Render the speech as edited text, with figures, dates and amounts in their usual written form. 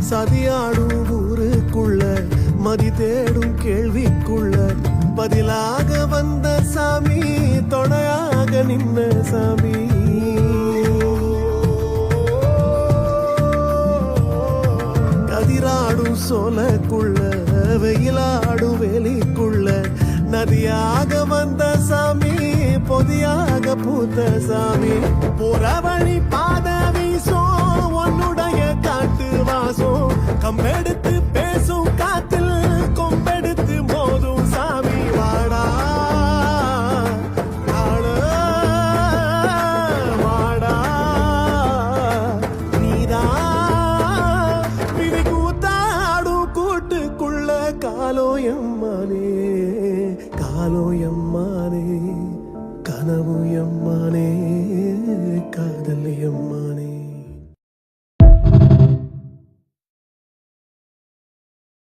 சதியாடும் ஊருக்குள்ள மதி தேடும் கேள்விக்குள்ள பதிலாக வந்த சாமி, துணையாக நின்ன சாமி. கதிராடும் சோலைக்குள்ள வெயிலாடும் வேலிக்குள்ள நதியாக வந்த சாமி, பொதியாக பூத்த சாமி. புறவழி பாத வீசும் உன்னுடைய காட்டு வாசம், கம்பெடுத்து பேசும் காத்தில் கொம்பெடுத்து மோதும் சாமி. வாடா வாடா நீதான் விதி கூத்தாடும் கூட்டுக்குள்ள காலோயம்மானே, காலோயம்மானே, கனவு எம்மா.